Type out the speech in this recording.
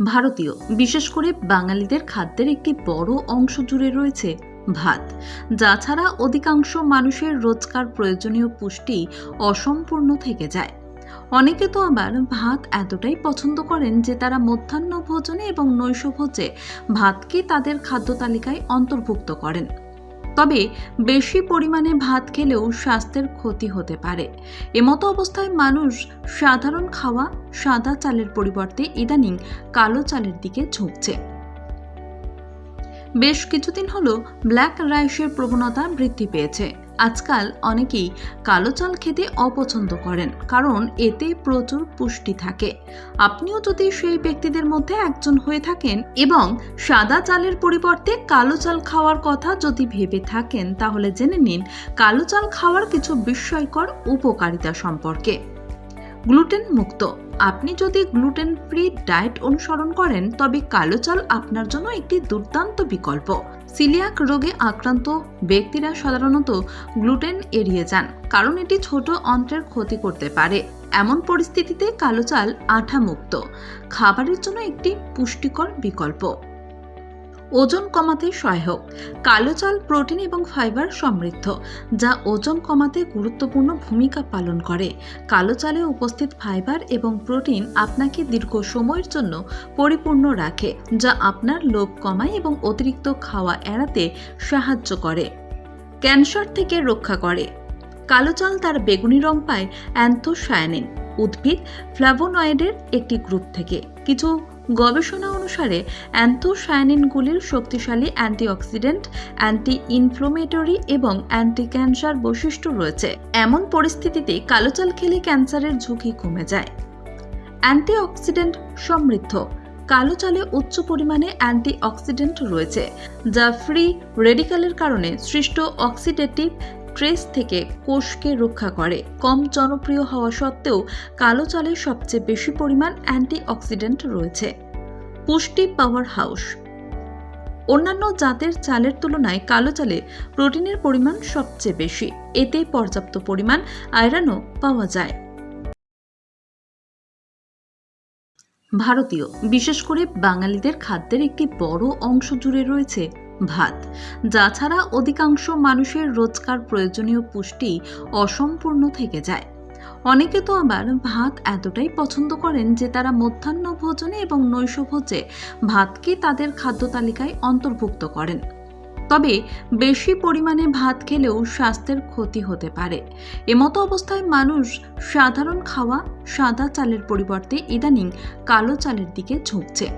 ভারতীয়, বিশেষ করে বাঙালিদের খাদ্যের একটি বড় অংশ জুড়ে রয়েছে ভাত, যা ছাড়া অধিকাংশ মানুষের রোজকার প্রয়োজনীয় পুষ্টি অসম্পূর্ণ থেকে যায়। অনেকে তো আবার ভাত এতটাই পছন্দ করেন যে তারা মধ্যাহ্ন ভোজনে এবং নৈশভোজে ভাতকে তাদের খাদ্য তালিকায় অন্তর্ভুক্ত করেন। তবে বেশি পরিমাণে ভাত খেলেও স্বাস্থ্যের ক্ষতি হতে পারে। এমতো অবস্থায় মানুষ সাধারণ খাওয়া সাদা চালের পরিবর্তে ইদানিং কালো চালের দিকে ঝুঁকছে। বেশ কিছুদিন হলো ব্ল্যাক রাইসের প্রবণতা বৃদ্ধি পেয়েছে। আজকাল অনেকেই কালো চাল খেতে অপছন্দ করেন, কারণ এতে প্রচুর পুষ্টি থাকে। আপনিও যদি সেই ব্যক্তিদের মধ্যে একজন হয়ে থাকেন এবং সাদা চালের পরিবর্তে কালো চাল খাওয়ার কথা যদি ভেবে থাকেন, তাহলে জেনে নিন কালো চাল খাওয়ার কিছু বিস্ময়কর উপকারিতা সম্পর্কে। গ্লুটেন মুক্ত। আপনি যদি গ্লুটেন ফ্রি ডায়েট অনুসরণ করেন, তবে কালো চাল আপনার জন্য একটি দুর্দান্ত বিকল্প। সিলিয়াক রোগে আক্রান্ত ব্যক্তিরা সাধারণত গ্লুটেন এড়িয়ে যান, কারণ এটি ছোট অন্ত্রের ক্ষতি করতে পারে। এমন পরিস্থিতিতে কালো চাল আঠা মুক্ত খাবারের জন্য একটি পুষ্টিকর বিকল্প। ওজন কমাতে সহায়ক। কালো চাল প্রোটিন এবং ফাইবার সমৃদ্ধ, যা ওজন কমাতে গুরুত্বপূর্ণ ভূমিকা পালন করে। কালো চালে উপস্থিত ফাইবার এবং প্রোটিন আপনাকে দীর্ঘ সময়ের জন্য পরিপূর্ণ রাখে, যা আপনার লোভ কমায় এবং অতিরিক্ত খাওয়া এড়াতে সাহায্য করে। ক্যান্সার থেকে রক্ষা করে। কালো চাল তার বেগুনি রং পায় অ্যান্থোসায়ানিন, উদ্ভিদ ফ্ল্যাভোনয়েডের একটি গ্রুপ থেকে। কিছু গবেষণা অনুসারে অ্যান্থোসায়ানিনগুলির শক্তিশালী অ্যান্টিঅক্সিডেন্ট, অ্যান্টি ইনফ্লোমেটরি এবং অ্যান্টি ক্যান্সার বৈশিষ্ট্য রয়েছে। এমন পরিস্থিতিতে কালো চাল খেলে ক্যান্সারের ঝুঁকি কমে যায়। অ্যান্টিঅক্সিডেন্ট সমৃদ্ধ। কালো চালে উচ্চ পরিমাণে অ্যান্টিঅক্সিডেন্ট রয়েছে, যা ফ্রি রেডিক্যালের কারণে সৃষ্ট অক্সিডেটিভ স্ট্রেস থেকে কোষকে রক্ষা করে। কম জনপ্রিয় হওয়া সত্ত্বেও কালো চালে সবচেয়ে বেশি পরিমাণ অ্যান্টিঅক্সিডেন্ট রয়েছে। পুষ্টি পাওয়ার হাউস। অন্যান্য জাতের চালের তুলনায় কালো চালে প্রোটিনের পরিমাণ সবচেয়ে বেশি। এতে পর্যাপ্ত পরিমাণ আয়রনও পাওয়া যায়। ভারতীয়, বিশেষ করে বাঙালিদের খাদ্যের একটি বড় অংশ জুড়ে রয়েছে ভাত, যা ছাড়া অধিকাংশ মানুষের রোজকার প্রয়োজনীয় পুষ্টি অসম্পূর্ণ থেকে যায়। অনেকে তো আবার ভাত এতটাই পছন্দ করেন যে তারা মধ্যাহ্ন ভোজনে এবং নৈশভোজে ভাতকে তাদের খাদ্য তালিকায় অন্তর্ভুক্ত করেন। তবে বেশি পরিমাণে ভাত খেলেও স্বাস্থ্যের ক্ষতি হতে পারে। এমতো অবস্থায় মানুষ সাধারণ খাওয়া সাদা চালের পরিবর্তে ইদানিং কালো চালের দিকে ঝুঁকছে।